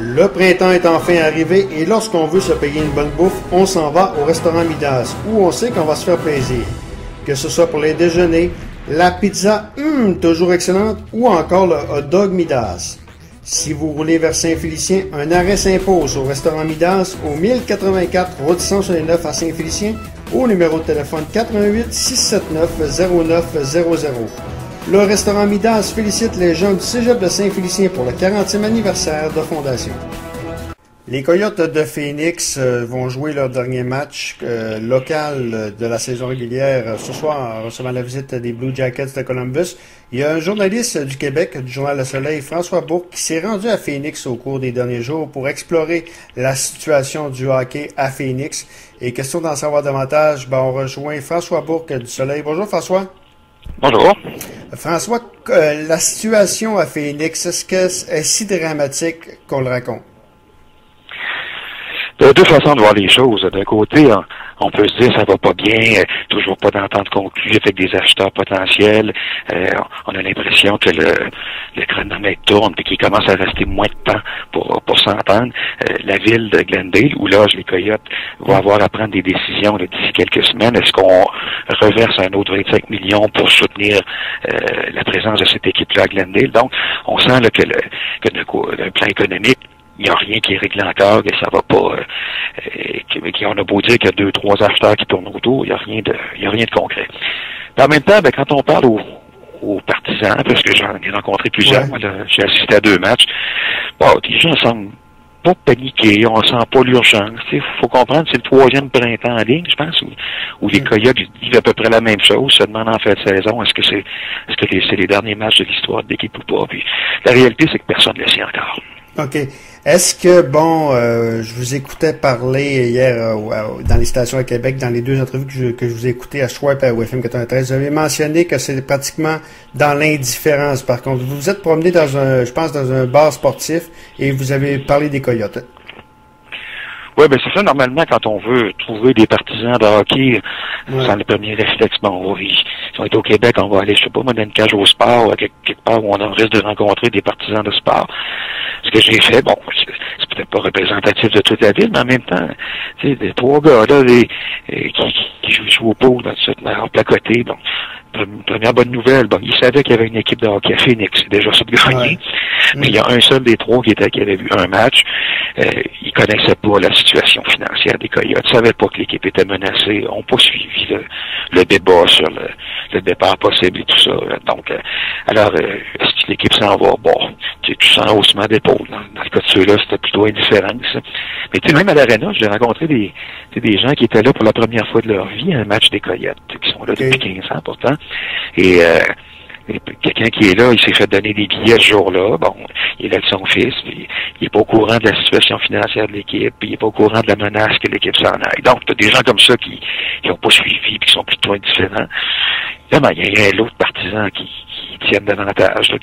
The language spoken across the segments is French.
Le printemps est enfin arrivé et lorsqu'on veut se payer une bonne bouffe, on s'en va au restaurant Midas où on sait qu'on va se faire plaisir. Que ce soit pour les déjeuners, la pizza, toujours excellente, ou encore le hot dog Midas. Si vous roulez vers Saint-Félicien, un arrêt s'impose au restaurant Midas au 1084 route 169 à Saint-Félicien au numéro de téléphone 88 679 0900. Le restaurant Midas félicite les gens du Cégep de Saint-Félicien pour le 40e anniversaire de fondation. Les Coyotes de Phoenix vont jouer leur dernier match local de la saison régulière ce soir en recevant la visite des Blue Jackets de Columbus. Il y a un journaliste du Québec, du Journal Le Soleil, François Bourque, qui s'est rendu à Phoenix au cours des derniers jours pour explorer la situation du hockey à Phoenix. Et question d'en savoir davantage, on rejoint François Bourque du Soleil. Bonjour François. Bonjour. François, la situation à Phoenix, est-ce qu'elle est si dramatique qu'on le raconte? Il y a deux façons de voir les choses. D'un côté, on peut se dire ça va pas bien, toujours pas d'entente conclue avec des acheteurs potentiels. On a l'impression que le chronomètre tourne et qu'il commence à rester moins de temps pour s'entendre. La ville de Glendale, où loge les Coyotes, va avoir à prendre des décisions d'ici quelques semaines. Est-ce qu'on reverse un autre 25 millions pour soutenir la présence de cette équipe-là à Glendale? Donc, on sent là, que le plan économique, il n'y a rien qui est réglé encore, que ça va pas, on a beau dire qu'il y a 2-3 acheteurs qui tournent autour, il n'y a rien de concret. Mais en même temps, quand on parle aux partisans, parce que j'en ai rencontré plusieurs, moi, j'ai assisté à 2 matchs, les gens semblent pas paniquer, on sent pas l'urgence. Il faut comprendre, c'est le 3e printemps en ligne, je pense, où les Coyotes vivent à peu près la même chose, se demandent en fin de saison, est-ce que c'est les derniers matchs de l'histoire de l'équipe ou pas. Puis la réalité, c'est que personne ne le sait encore. OK. Est-ce que, je vous écoutais parler hier dans les stations à Québec, dans les 2 entrevues que je vous ai écoutées à Schwab et à WFM 93, vous avez mentionné que c'est pratiquement dans l'indifférence. Par contre, vous vous êtes promené dans un bar sportif et vous avez parlé des Coyotes. Oui, c'est ça, normalement, quand on veut trouver des partisans de hockey, c'est le premier réflexe. Si on est au Québec, on va aller, je sais pas, dans une cage au sport, quelque part où on risque de rencontrer des partisans de sport. Ce que j'ai fait, c'est peut-être pas représentatif de toute la ville, mais en même temps, tu sais, des 3 gars, là, qui jouent au pool, en placoté, première bonne nouvelle, ils savaient qu'il y avait une équipe de hockey à Phoenix, c'est déjà ça de gagner, mais il y a un seul des 3 qui avait vu un match, il connaissait pas la situation financière des Coyotes, savaient pas que l'équipe était menacée, n'ont pas suivi le débat sur le départ possible et tout ça. Donc, est-ce que l'équipe s'en va? Tu sens un haussement d'épaule. Dans le cas de ceux-là, c'était plutôt indifférent. Ça. Mais tu sais, même à l'Arena, j'ai rencontré des gens qui étaient là pour la première fois de leur vie à un match des Coyotes, qui sont là depuis 15 ans pourtant. Et quelqu'un qui est là, il s'est fait donner des billets ce jour-là. Il est là avec son fils, puis il est pas au courant de la situation financière de l'équipe, puis il est pas au courant de la menace que l'équipe s'en aille. Donc, tu as des gens comme ça qui ont pas suivi, puis qui sont plutôt indifférents. Là, il y a l'autre partisan qui tiennent davantage, là,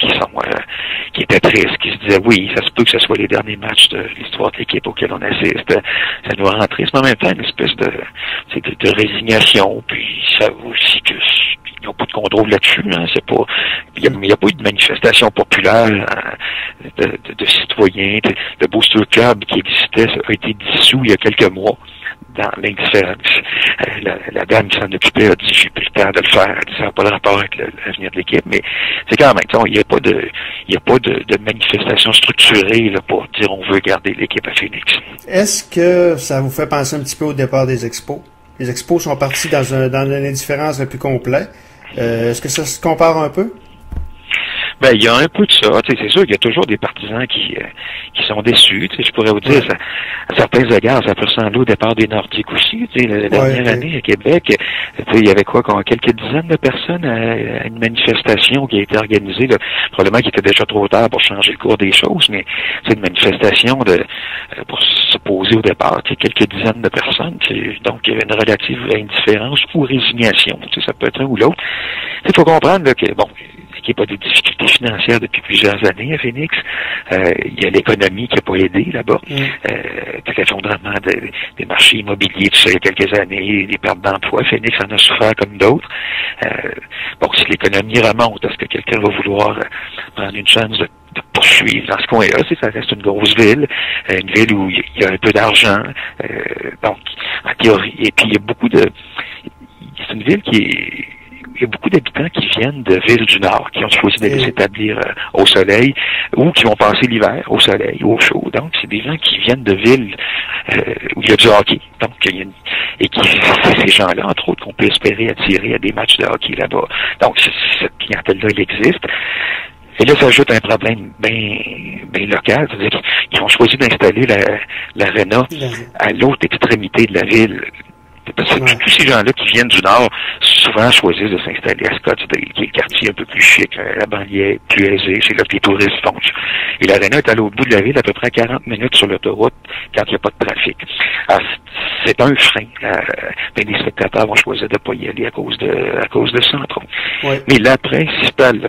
qui étaient tristes, qui se disaient oui, ça se peut que ce soit les derniers matchs de l'histoire de l'équipe auquel on assiste. Ça nous rend triste, mais en même temps, une espèce de résignation, puis ça aussi que ils n'ont pas de contrôle là-dessus. Il n'y a pas eu de manifestation populaire de citoyens. Le Booster Club qui existait a été dissous il y a quelques mois dans l'indifférence. La dame qui s'en occupait a dit j'ai plus le temps de le faire. Elle dit ça n'a pas de rapport avec l'avenir de l'équipe, mais c'est quand même, il n'y a pas de manifestation structurée là, pour dire on veut garder l'équipe à Phoenix. Est-ce que ça vous fait penser un petit peu au départ des Expos? Les Expos sont partis dans une indifférence le plus complet. Est-ce que ça se compare un peu? Il y a un peu de ça. C'est sûr qu'il y a toujours des partisans qui sont déçus. Je pourrais vous dire, à certains égards, ça peut ressembler au départ des Nordiques aussi. La dernière année à Québec, il y avait quelques dizaines de personnes à une manifestation qui a été organisée, là, probablement qu'il était déjà trop tard pour changer le cours des choses, mais c'est une manifestation pour s'opposer au départ. Quelques dizaines de personnes. Donc, il y avait une relative indifférence ou résignation. Ça peut être un ou l'autre. Il faut comprendre là, que, l'équipe a des difficultés financières depuis plusieurs années à Phoenix. Il y a l'économie qui n'a pas aidé là-bas. L'effondrement des marchés immobiliers, tout ça, il y a quelques années, des pertes d'emploi. Phoenix en a souffert comme d'autres. Bon, si l'économie remonte, est-ce que quelqu'un va vouloir prendre une chance de poursuivre dans ce coin-là? Ça reste une grosse ville, une ville où il y a un peu d'argent. Donc, en théorie, et puis il y a beaucoup de... C'est une ville il y a beaucoup d'habitants qui viennent de villes du Nord, qui ont choisi d'aller s'établir au soleil, ou qui vont passer l'hiver au soleil ou au chaud. Donc, c'est des gens qui viennent de villes où il y a du hockey. Donc, c'est ces gens-là, entre autres, qu'on peut espérer attirer à des matchs de hockey là-bas. Donc, cette clientèle-là, elle existe. Et là, s'ajoute un problème bien local, c'est-à-dire qu'ils ont choisi d'installer l'aréna à l'autre extrémité de la ville. Parce que tous ces gens-là qui viennent du Nord, souvent choisissent de s'installer à Scottsdale, qui est le quartier un peu plus chic, la banlieue plus aisée, c'est là que les touristes vont. Et l'aréna est à l'autre bout de la ville, à peu près 40 minutes sur l'autoroute, quand il n'y a pas de trafic. Alors, c'est un frein. Les spectateurs vont choisir de ne pas y aller à cause de ça, entre autres. Ouais. Mais le principal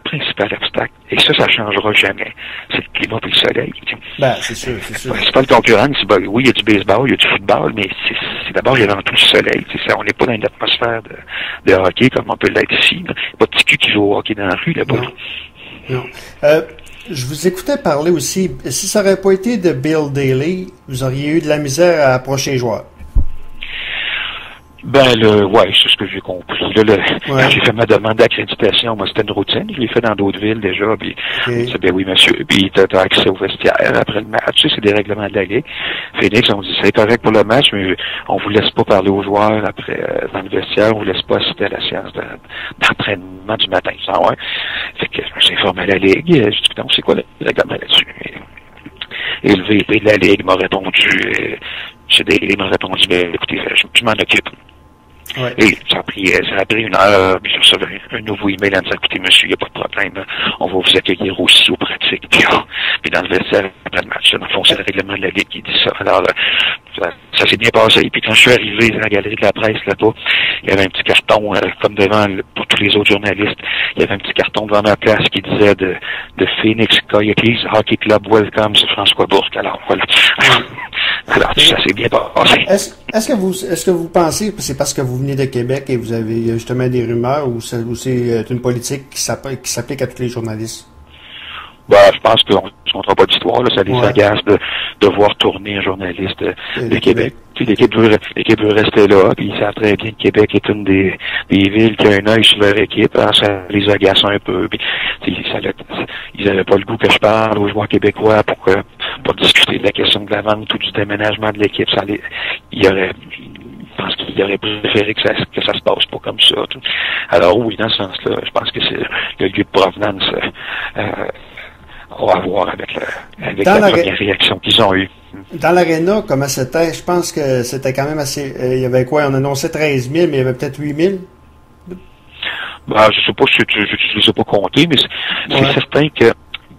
obstacle, et ça changera jamais, c'est le climat et le soleil. Ben, c'est sûr. Le principal concurrent, oui, il y a du baseball, il y a du football, mais c'est d'abord, il y a avant tout le soleil. C'est ça, on n'est pas dans une atmosphère de hockey comme on peut l'être ici. Il n'y a pas de petit cul qui joue au hockey dans la rue là-bas. Non. Je vous écoutais parler aussi, si ça n'aurait pas été de Bill Daly, vous auriez eu de la misère à approcher les joueurs. C'est ce que j'ai compris. Quand j'ai fait ma demande d'accréditation, moi, c'était une routine. Je l'ai fait dans d'autres villes déjà, puis c'est bien oui, monsieur. Puis t'as accès au vestiaire après le match. C'est des règlements de la Ligue. Phoenix, on dit c'est correct pour le match, mais on vous laisse pas parler aux joueurs après dans le vestiaire, on vous laisse pas assister à la séance d'entraînement du matin. Ouais. Fait que je me suis informé à la Ligue. J'ai dit, donc, c'est quoi le règlement là-dessus? Et le VP de la Ligue m'a répondu, il m'a répondu, écoutez, je m'en occupe. Ouais. Et ça a pris 1 heure, puis je recevais un nouveau email en disant, écoutez, monsieur, il n'y a pas de problème, on va vous accueillir aussi aux pratiques. Puis dans le vestiaire, après le match, dans le fond, c'est le règlement de la Ligue qui dit ça. Alors, ça s'est bien passé. Et puis quand je suis arrivé dans la galerie de la presse là-bas, il y avait un petit carton, comme devant, pour tous les autres journalistes, il y avait un petit carton devant ma place qui disait de Phoenix Coyotes Hockey Club Welcome sur François Bourque. Alors, voilà. Alors, ça s'est bien passé. Est-ce que vous pensez que c'est parce que vous venez de Québec et vous avez justement des rumeurs ou c'est une politique qui s'applique à tous les journalistes? Je pense qu'on ne se comptera pas d'histoire, ça les agace de voir tourner un journaliste de Québec. Puis l'équipe veut rester là, puis ils savent très bien que Québec est une des villes qui a un œil sur leur équipe, alors ça les agace un peu. Puis, ils n'avaient pas le goût que je parle aux joueurs québécois pour discuter de la question de la vente ou du déménagement de l'équipe. Je pense qu'il aurait préféré que ça se passe pas comme ça. Alors oui, dans ce sens-là, je pense que c'est le lieu de provenance à voir avec la première réaction qu'ils ont eue. Dans l'aréna, comment c'était? Je pense que c'était quand même assez... il y avait quoi? On annonçait 13 000, mais il y avait peut-être 8 000? Je sais pas, je les ai pas comptés, mais c'est certain qu'il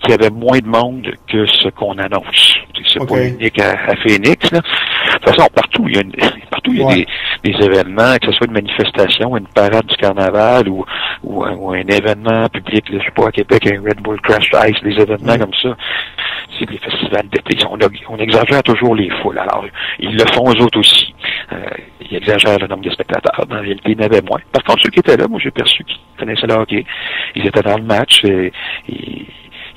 y avait moins de monde que ce qu'on annonce. C'est pas unique à Phoenix. Là. De toute façon, partout il y a des événements, que ce soit une manifestation, une parade du carnaval ou un événement public, là, je sais pas, à Québec, un Red Bull Crash Ice, des événements comme ça. C'est des festivals d'été. On exagère toujours les foules. Alors, ils le font eux autres aussi. Ils exagèrent le nombre de spectateurs. Dans la réalité, il y en avait moins. Par contre, ceux qui étaient là, moi, j'ai perçu qu'ils connaissaient le hockey. Ils étaient dans le match.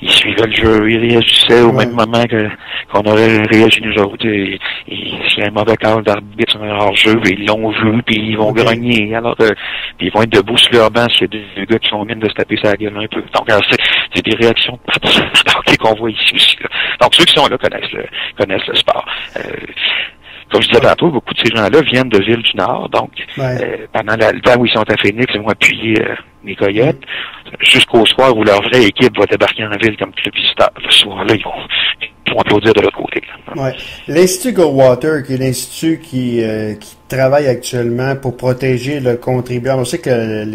Ils suivaient le jeu, ils réagissaient au même moment qu'on aurait réagi nous autres. Et s'il y a un mauvais call d'arbitre sur un hors-jeu, ils l'ont vu, puis ils vont grogner. Alors, puis ils vont être debout sur leur banc s'il y a des gars qui sont en mine de se taper sa gueule un peu. Donc, c'est des réactions qu'on voit ici aussi. Là. Donc, ceux qui sont là connaissent le sport. Comme je disais tantôt, beaucoup de ces gens-là viennent de villes du Nord, donc pendant le temps où ils sont à Phoenix, ils vont appuyer les Coyotes, jusqu'au soir où leur vraie équipe va débarquer en ville comme club visiteur. Le soir-là, ils vont applaudir de l'autre côté. Ouais. L'Institut Goldwater, qui est l'institut qui travaille actuellement pour protéger le contribuable. On sait que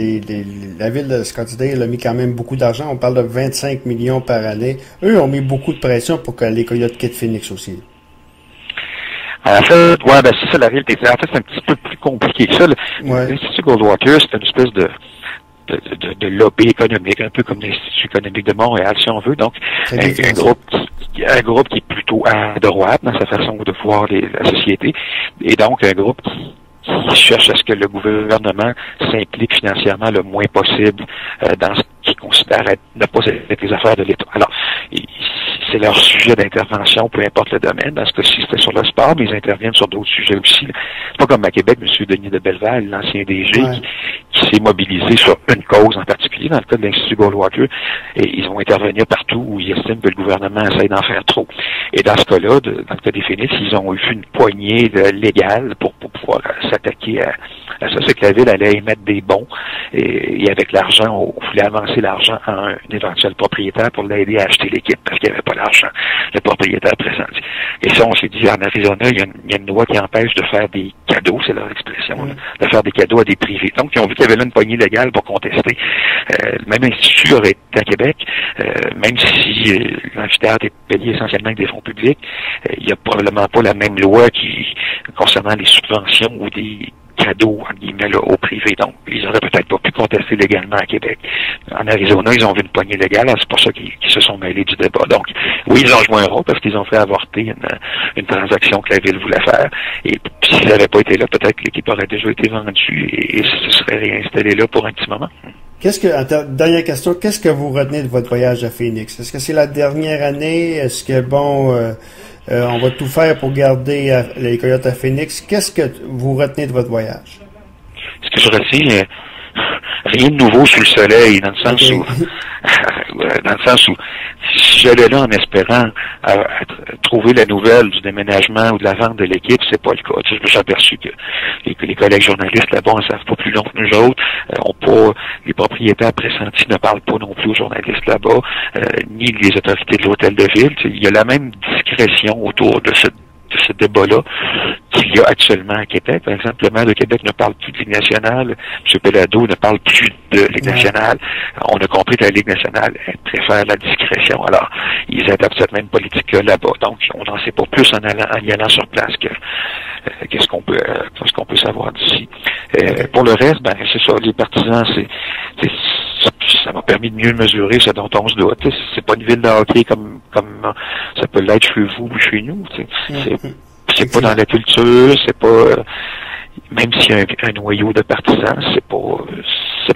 la ville de Scottsdale a mis quand même beaucoup d'argent. On parle de 25 millions par année. Eux ont mis beaucoup de pression pour que les Coyotes quittent Phoenix aussi. En fait, c'est ça la réalité. En fait, c'est un petit peu plus compliqué que ça. L'Institut Goldwater, c'est une espèce de de lobby économique, un peu comme l'Institut économique de Montréal, si on veut. Donc, un groupe qui est plutôt à droite dans sa façon de voir la société, et donc un groupe qui cherche à ce que le gouvernement s'implique financièrement le moins possible dans ce qu'ils considèrent ne pas être les affaires de l'État. Alors, c'est leur sujet d'intervention, peu importe le domaine. Dans ce cas-ci, c'était sur le sport, mais ils interviennent sur d'autres sujets aussi. C'est pas comme à Québec, M. Denis de Belleval, l'ancien DG, qui s'est mobilisé sur une cause en particulier, dans le cas de l'Institut Goldwater, et ils vont intervenir partout où ils estiment que le gouvernement essaie d'en faire trop. Et dans ce cas-là, dans le cas des Phoenix, ils ont eu une poignée légale pour pouvoir s'attaquer à ça. C'est que la ville allait émettre des bons, et avec l'argent, on voulait avancer l'argent à un éventuel propriétaire pour l'aider à acheter l'équipe, parce qu'il n'y avait pas l'argent, le propriétaire présent. Et ça, on s'est dit, en Arizona, il y a une loi qui empêche de faire des cadeaux, c'est leur expression, de faire des cadeaux à des privés. Donc, ils ont vu qu'il y avait là une poignée légale pour contester. Le même institut aurait été à Québec, même si l'amphithéâtre est payé essentiellement avec des fonds publics, il n'y a probablement pas la même loi concernant les subventions ou des cadeaux, en guillemets, là, au privé. Donc, ils auraient peut-être pas pu contester légalement à Québec. En Arizona, ils ont vu une poignée légale, c'est pour ça qu'ils se sont mêlés du débat. Donc, oui, ils ont joué un rôle parce qu'ils ont fait avorter une transaction que la ville voulait faire. Et s'ils n'avaient pas été là, peut-être que l'équipe aurait déjà été vendue et se serait réinstallée là pour un petit moment. Dernière question, qu'est-ce que vous retenez de votre voyage à Phoenix? Est-ce que c'est la dernière année? Est-ce que, on va tout faire pour garder les Coyotes à Phoenix? Qu'est-ce que vous retenez de votre voyage? Ce que je retiens, rien de nouveau sous le soleil, dans le sens où si j'allais là en espérant trouver la nouvelle du déménagement ou de la vente de l'équipe, c'est pas le cas. Je me suis aperçu que les collègues journalistes là-bas ne savent pas plus long que nous autres, les propriétaires pressentis ne parlent pas non plus aux journalistes là-bas, ni les autorités de l'hôtel de ville. Il y a la même discrétion autour de ce débat-là qu'il y a actuellement à Québec. Par exemple, le maire de Québec ne parle plus de Ligue nationale. M. Pellado ne parle plus de Ligue nationale. On a compris que la Ligue nationale préfère la discrétion. Alors, ils adaptent cette même politique là-bas. Donc, on n'en sait pas plus en y allant sur place qu'est-ce qu'on peut savoir d'ici. Pour le reste, c'est ça, les partisans, ça m'a permis de mieux mesurer ce dont on se doute. C'est pas une ville de hockey comme ça peut l'être chez vous ou chez nous. C'est pas dans la culture, c'est pas même s'il y a un noyau de partisans, c'est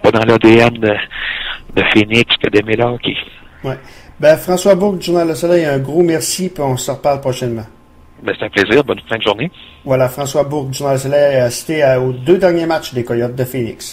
pas dans l'ADN de Phoenix que d'aimer le hockey. Ouais. François Bourque du Journal Le Soleil, un gros merci, puis on se reparle prochainement. C'est un plaisir, bonne fin de journée. Voilà, François Bourque du Journal Le Soleil a assisté aux 2 derniers matchs des Coyotes de Phoenix.